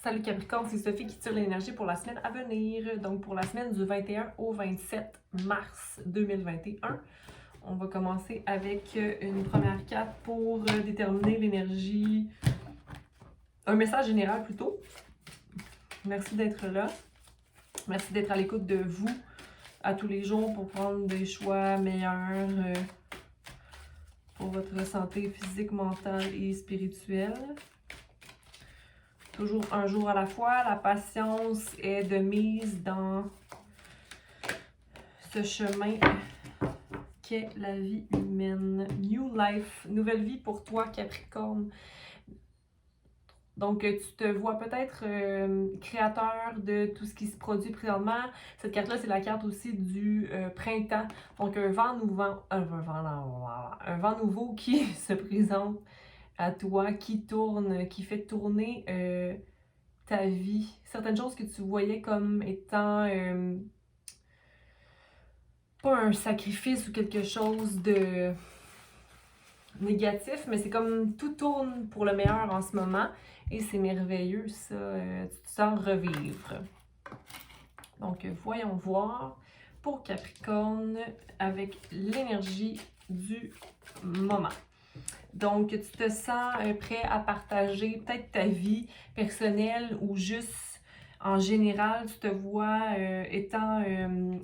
Salut Capricorne, c'est Sophie qui tire l'énergie pour la semaine à venir. Donc pour la semaine du 21 au 27 mars 2021. On va commencer avec une première carte pour déterminer l'énergie. Un message général plutôt. Merci d'être là. Merci d'être à l'écoute de vous à tous les jours pour prendre des choix meilleurs pour votre santé physique, mentale et spirituelle. Toujours un jour à la fois. La patience est de mise dans ce chemin qu'est la vie humaine. New life, nouvelle vie pour toi, Capricorne. Donc, tu te vois peut-être créateur de tout ce qui se produit présentement. Cette carte-là, c'est la carte aussi du printemps. Donc, un vent nouveau qui se présente à toi, qui tourne, qui fait tourner ta vie. Certaines choses que tu voyais comme étant pas un sacrifice ou quelque chose de négatif, mais c'est comme tout tourne pour le meilleur en ce moment et c'est merveilleux ça, tu te sens revivre. Donc voyons voir pour Capricorne avec l'énergie du moment. Donc tu te sens prêt à partager peut-être ta vie personnelle ou juste en général, tu te vois étant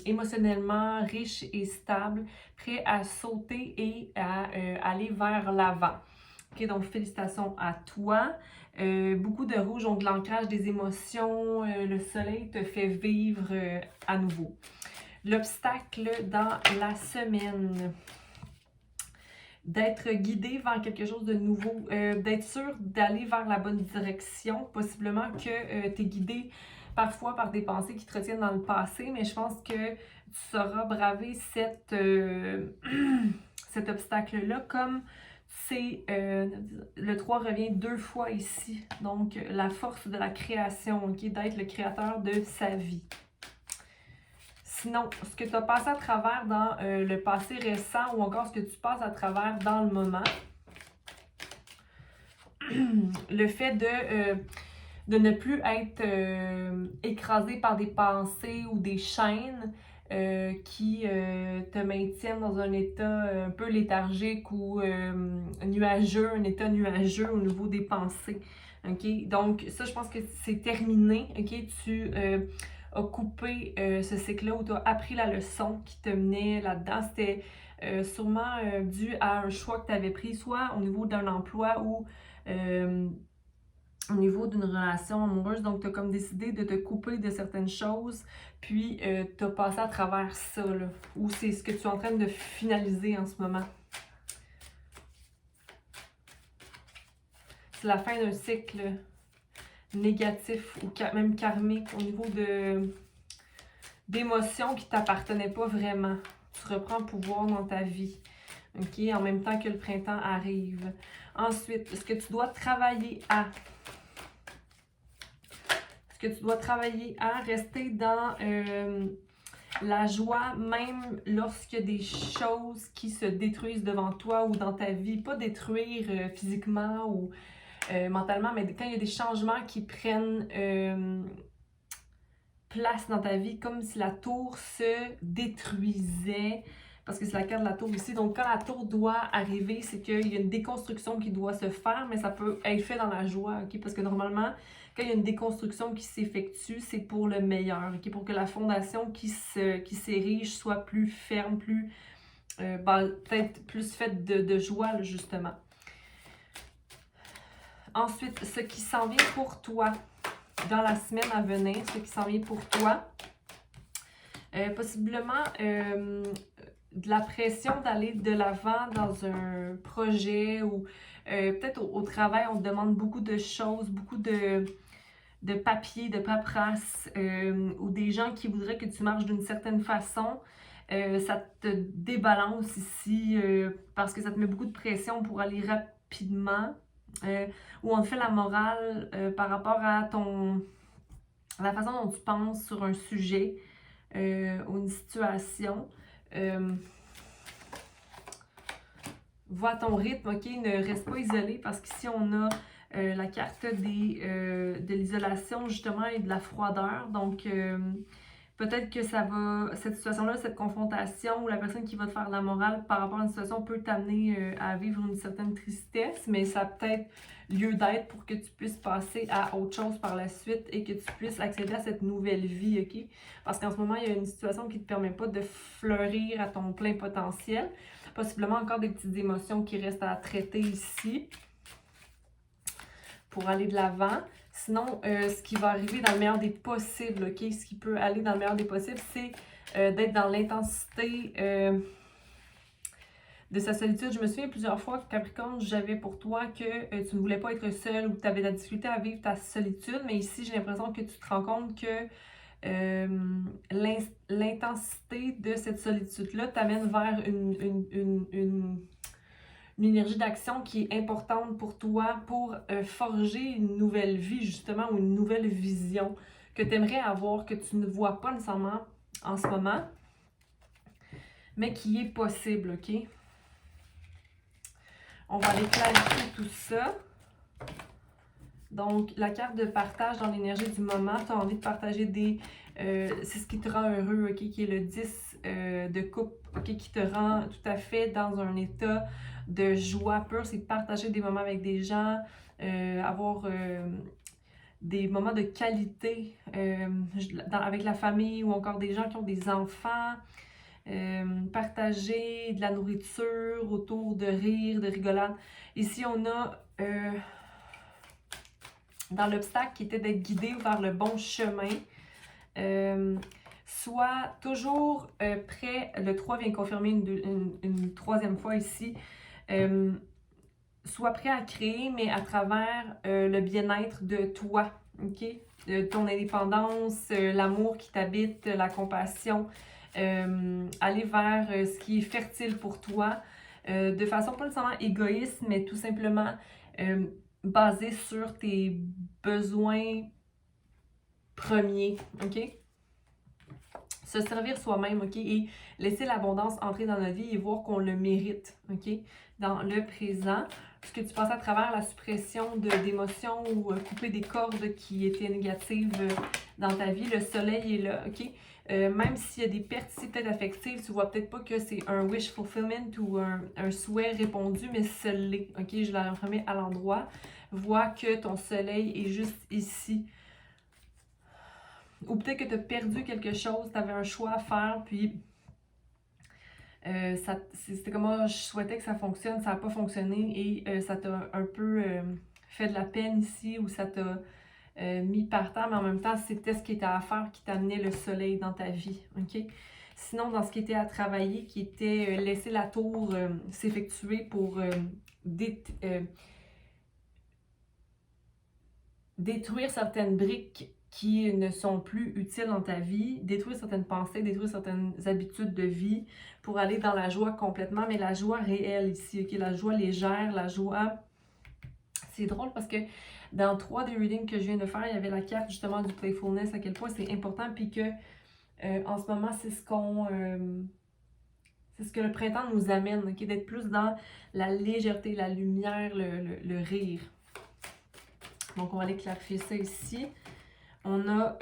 émotionnellement riche et stable, prêt à sauter et à aller vers l'avant. Ok, donc félicitations à toi. Beaucoup de rouge, donc de l'ancrage des émotions. Le soleil te fait vivre à nouveau. L'obstacle dans la semaine. D'être guidé vers quelque chose de nouveau, d'être sûr d'aller vers la bonne direction. Possiblement que tu es guidé parfois par des pensées qui te retiennent dans le passé, mais je pense que tu sauras braver cet obstacle-là comme c'est le 3 revient 2 fois ici. Donc, la force de la création, okay, d'être le créateur de sa vie. Sinon, ce que tu as passé à travers dans le passé récent ou encore ce que tu passes à travers dans le moment, le fait de ne plus être écrasé par des pensées ou des chaînes qui te maintiennent dans un état un peu léthargique ou nuageux, un état nuageux au niveau des pensées. Okay? Donc, ça, je pense que c'est terminé. Okay? Tu a coupé ce cycle-là où tu as appris la leçon qui te menait là-dedans. C'était sûrement dû à un choix que tu avais pris, soit au niveau d'un emploi ou au niveau d'une relation amoureuse. Donc, tu as comme décidé de te couper de certaines choses, puis tu as passé à travers ça, là, ou c'est ce que tu es en train de finaliser en ce moment. C'est la fin d'un cycle négatif ou même karmique au niveau d'émotions qui ne t'appartenaient pas vraiment. Tu reprends pouvoir dans ta vie, ok, en même temps que le printemps arrive. Ensuite, ce que tu dois travailler à... que tu dois travailler à rester dans la joie, même lorsqu'il y a des choses qui se détruisent devant toi ou dans ta vie. Pas détruire physiquement ou mentalement, mais quand il y a des changements qui prennent place dans ta vie, comme si la tour se détruisait, parce que c'est la carte de la tour ici. Donc, quand la tour doit arriver, c'est qu'il y a une déconstruction qui doit se faire, mais ça peut être fait dans la joie, ok? Parce que normalement, quand il y a une déconstruction qui s'effectue, c'est pour le meilleur, ok? Pour que la fondation qui s'érige soit plus ferme, plus peut-être plus faite de joie, là, justement. Ensuite, ce qui s'en vient pour toi dans la semaine à venir, ce qui s'en vient pour toi, possiblement de la pression d'aller de l'avant dans un projet ou peut-être au travail, on te demande beaucoup de choses, beaucoup de papier, de paperasse ou des gens qui voudraient que tu marches d'une certaine façon. Ça te débalance ici parce que ça te met beaucoup de pression pour aller rapidement ou on te fait la morale par rapport à la façon dont tu penses sur un sujet ou une situation. Va à ton rythme, ok? Ne reste pas isolé parce qu'ici on a la carte de l'isolation justement et de la froideur. Donc, peut-être que cette situation-là, cette confrontation ou la personne qui va te faire la morale par rapport à une situation peut t'amener à vivre une certaine tristesse, mais ça a peut-être lieu d'être pour que tu puisses passer à autre chose par la suite et que tu puisses accéder à cette nouvelle vie, ok? Parce qu'en ce moment, il y a une situation qui ne te permet pas de fleurir à ton plein potentiel. Possiblement encore des petites émotions qui restent à traiter ici pour aller de l'avant. Sinon, ce qui va arriver dans le meilleur des possibles, ok? Ce qui peut aller dans le meilleur des possibles, c'est d'être dans l'intensité de sa solitude. Je me souviens plusieurs fois, Capricorne, j'avais pour toi que tu ne voulais pas être seule ou que tu avais de la difficulté à vivre ta solitude, mais ici, j'ai l'impression que tu te rends compte que l'intensité de cette solitude-là t'amène vers une énergie d'action qui est importante pour toi pour forger une nouvelle vie, justement, ou une nouvelle vision que tu aimerais avoir, que tu ne vois pas nécessairement en ce moment, mais qui est possible, ok? On va aller clarifier tout ça. Donc, la carte de partage dans l'énergie du moment, tu as envie de partager des... c'est ce qui te rend heureux, ok? Qui est le 10 de coupe, ok? Qui te rend tout à fait dans un état de joie pure. C'est partager des moments avec des gens, avoir des moments de qualité avec la famille ou encore des gens qui ont des enfants. Partager de la nourriture autour de rire, de rigolade. Ici, on a... dans l'obstacle qui était d'être guidé vers le bon chemin. Sois toujours prêt, le 3 vient confirmer une troisième fois ici, sois prêt à créer, mais à travers le bien-être de toi, ok? Ton indépendance, l'amour qui t'habite, la compassion, aller vers ce qui est fertile pour toi, de façon pas nécessairement égoïste, mais tout simplement basé sur tes besoins premiers, ok? Se servir soi-même, ok? Et laisser l'abondance entrer dans notre vie et voir qu'on le mérite, ok? Dans le présent. Puisque tu passes à travers la suppression d'émotions ou couper des cordes qui étaient négatives dans ta vie, le soleil est là, ok? Même s'il y a des pertes ici peut-être affectives, tu vois peut-être pas que c'est un wish fulfillment ou un souhait répondu, mais ce l'est, ok? Je la remets à l'endroit. Vois que ton soleil est juste ici. Ou peut-être que tu as perdu quelque chose, tu avais un choix à faire, puis c'était comme moi, je souhaitais que ça fonctionne, ça n'a pas fonctionné et ça t'a un peu fait de la peine ici ou ça t'a mis par terre, mais en même temps, c'était ce qui était à faire qui t'amenait le soleil dans ta vie, ok? Sinon, dans ce qui était à travailler, qui était laisser la tour s'effectuer pour détruire certaines briques qui ne sont plus utiles dans ta vie, détruire certaines pensées, détruire certaines habitudes de vie pour aller dans la joie complètement, mais la joie réelle ici, ok? La joie légère, la joie... C'est drôle parce que dans 3 des readings que je viens de faire, il y avait la carte justement du playfulness, à quel point c'est important, puis que en ce moment, c'est ce que le printemps nous amène, ok? D'être plus dans la légèreté, la lumière, le rire. Donc, on va aller clarifier ça ici. On a,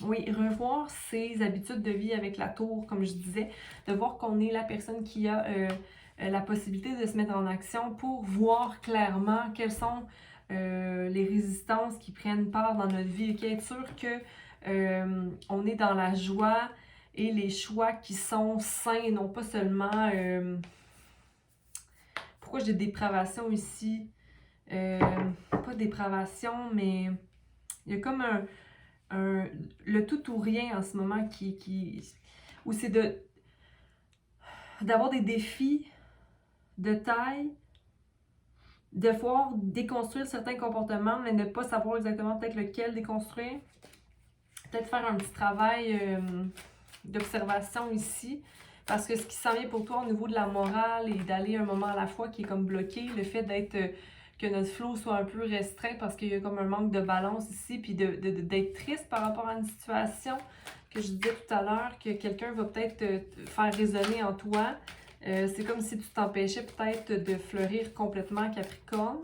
oui, revoir ses habitudes de vie avec la tour, comme je disais, de voir qu'on est la personne qui a la possibilité de se mettre en action pour voir clairement quelles sont les résistances qui prennent part dans notre vie. Okay? Être sûr que on est dans la joie et les choix qui sont sains et non pas seulement... pourquoi j'ai dépravation ici? Pas dépravation, mais il y a comme le tout ou rien en ce moment où c'est d'avoir des défis de taille, de pouvoir déconstruire certains comportements, mais ne pas savoir exactement peut-être lequel déconstruire. Peut-être faire un petit travail d'observation ici, parce que ce qui s'en vient pour toi au niveau de la morale et d'aller un moment à la fois qui est comme bloqué, le fait d'être... que notre flow soit un peu restreint parce qu'il y a comme un manque de balance ici, puis d'être triste par rapport à une situation que je disais tout à l'heure, que quelqu'un va peut-être te faire résonner en toi. C'est comme si tu t'empêchais peut-être de fleurir complètement, Capricorne.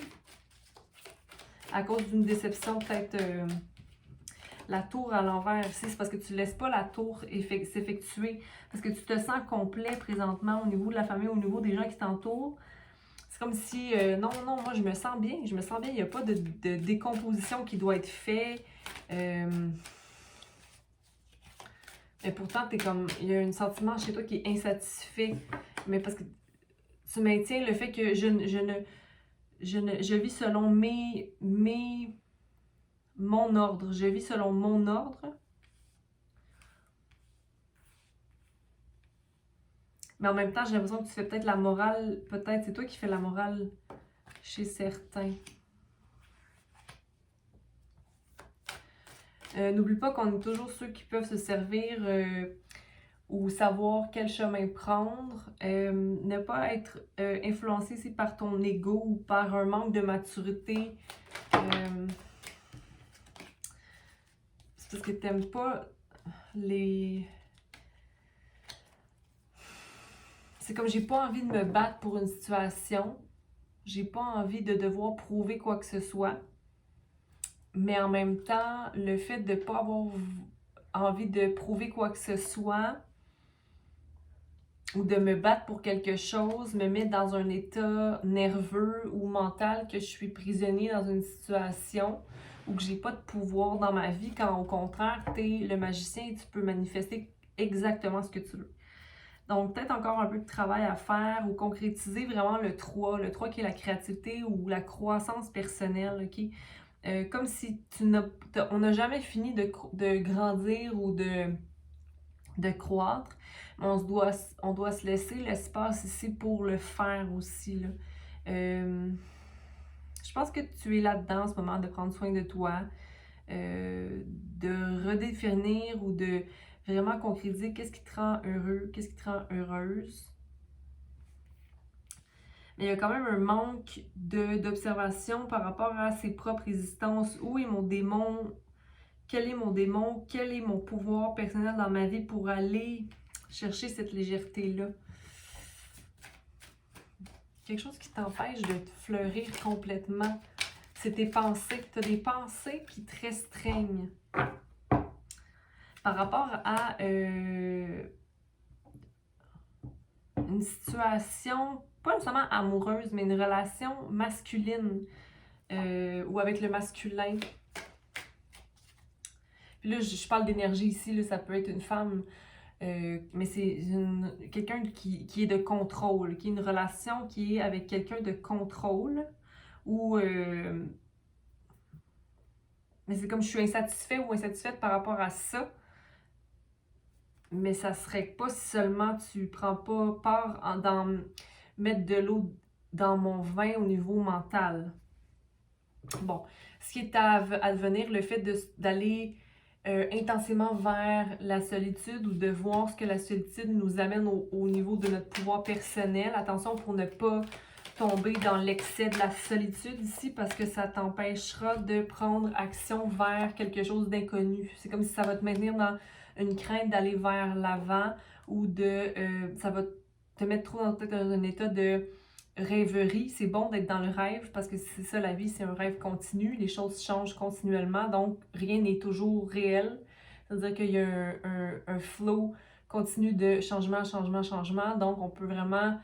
à cause d'une déception, peut-être la tour à l'envers ici, c'est parce que tu ne laisses pas la tour s'effectuer, parce que tu te sens complet présentement au niveau de la famille, au niveau des gens qui t'entourent. C'est comme si, non, moi je me sens bien, il n'y a pas de décomposition qui doit être faite. Mais pourtant, il y a un sentiment chez toi qui est insatisfait, mais parce que tu maintiens le fait que je vis selon mon ordre. Je vis selon mon ordre. Mais en même temps, j'ai l'impression que tu fais peut-être la morale. Peut-être c'est toi qui fais la morale chez certains. N'oublie pas qu'on est toujours ceux qui peuvent se servir ou savoir quel chemin prendre. Ne pas être influencé ici par ton ego ou par un manque de maturité. C'est parce que tu n'aimes pas les... C'est comme j'ai pas envie de me battre pour une situation. J'ai pas envie de devoir prouver quoi que ce soit. Mais en même temps, le fait de ne pas avoir envie de prouver quoi que ce soit ou de me battre pour quelque chose me met dans un état nerveux ou mental que je suis prisonnier dans une situation ou que j'ai pas de pouvoir dans ma vie, quand au contraire, tu es le magicien et tu peux manifester exactement ce que tu veux. Donc, peut-être encore un peu de travail à faire ou concrétiser vraiment le 3 qui est la créativité ou la croissance personnelle, ok? Comme si on n'a jamais fini de grandir ou de croître, mais on doit se laisser l'espace ici pour le faire aussi, là. Je pense que tu es là-dedans en ce moment, de prendre soin de toi, de redéfinir ou de vraiment concrétiser qu'est-ce qui te rend heureux, qu'est-ce qui te rend heureuse. Mais il y a quand même un manque d'observation par rapport à ses propres résistances. Où est mon démon? Quel est mon démon? Quel est mon pouvoir personnel dans ma vie pour aller chercher cette légèreté-là? Quelque chose qui t'empêche de te fleurir complètement. C'est tes pensées. Tu as des pensées qui te restreignent. Par rapport à une situation, pas nécessairement amoureuse, mais une relation masculine ou avec le masculin. Puis là, je parle d'énergie ici, là, ça peut être une femme, mais c'est quelqu'un qui est de contrôle, qui est une relation qui est avec quelqu'un de contrôle, ou... mais c'est comme je suis insatisfait ou insatisfaite par rapport à ça, mais ça serait pas si seulement tu prends pas part dans mettre de l'eau dans mon vin au niveau mental. Bon, ce qui est à venir, le fait d'aller intensément vers la solitude ou de voir ce que la solitude nous amène au niveau de notre pouvoir personnel. Attention pour ne pas tomber dans l'excès de la solitude ici, parce que ça t'empêchera de prendre action vers quelque chose d'inconnu. C'est comme si ça va te maintenir dans une crainte d'aller vers l'avant ou ça va te mettre trop dans un état de rêverie. C'est bon d'être dans le rêve parce que c'est ça la vie, c'est un rêve continu. Les choses changent continuellement, donc rien n'est toujours réel. C'est-à-dire qu'il y a un flow continu de changement, changement, changement. Donc on peut vraiment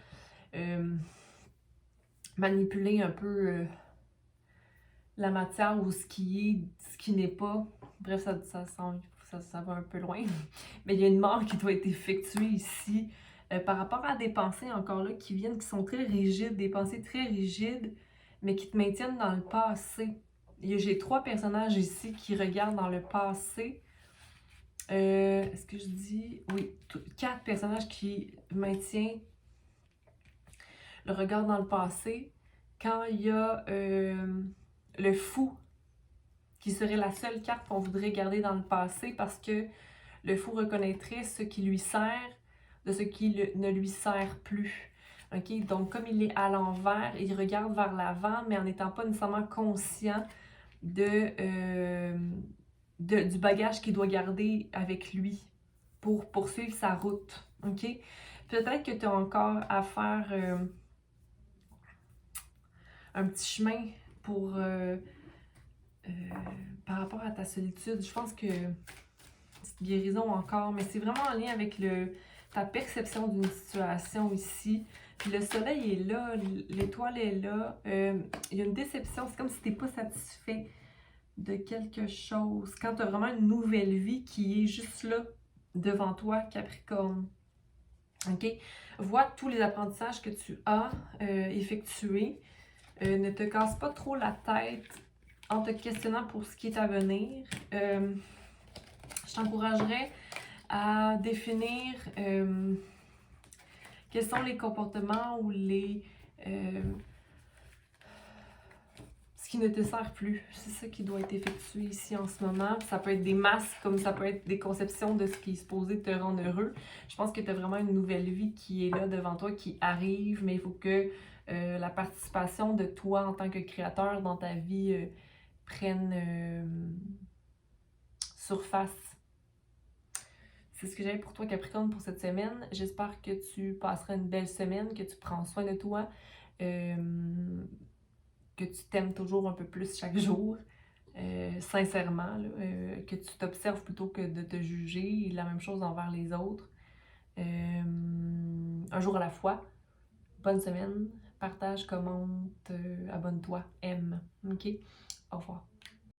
manipuler un peu la matière ou ce qui est, ce qui n'est pas. Bref, ça va un peu loin. Mais il y a une mort qui doit être effectuée ici. Par rapport à des pensées encore là qui sont très rigides, des pensées très rigides, mais qui te maintiennent dans le passé. J'ai 3 personnages ici qui regardent dans le passé. Est-ce que je dis... Oui, 4 personnages qui maintiennent le regard dans le passé. Quand il y a le fou, qui serait la seule carte qu'on voudrait garder dans le passé, parce que le fou reconnaîtrait ce qui lui sert de ce qui ne lui sert plus. Okay? Donc, comme il est à l'envers, il regarde vers l'avant, mais en n'étant pas nécessairement conscient du bagage qu'il doit garder avec lui pour poursuivre sa route. Okay? Peut-être que tu as encore à faire un petit chemin pour par rapport à ta solitude, je pense que petite guérison encore, mais c'est vraiment en lien avec ta perception d'une situation ici. Puis le soleil est là, l'étoile est là. Il y a une déception, c'est comme si tu n'es pas satisfait de quelque chose. Quand tu as vraiment une nouvelle vie qui est juste là, devant toi, Capricorne. OK? Vois tous les apprentissages que tu as effectués. Ne te casse pas trop la tête en te questionnant pour ce qui est à venir. Je t'encouragerais à définir quels sont les comportements ou ce qui ne te sert plus. C'est ça qui doit être effectué ici en ce moment. Ça peut être des masques, comme ça peut être des conceptions de ce qui est supposé te rendre heureux. Je pense que tu as vraiment une nouvelle vie qui est là devant toi, qui arrive, mais il faut que la participation de toi en tant que créateur dans ta vie prenne surface. C'est ce que j'avais pour toi, Capricorne, pour cette semaine. J'espère que tu passeras une belle semaine, que tu prends soin de toi, que tu t'aimes toujours un peu plus chaque jour, sincèrement, là, que tu t'observes plutôt que de te juger, et la même chose envers les autres. Un jour à la fois. Bonne semaine. Partage, commente, abonne-toi, aime. OK? Au revoir.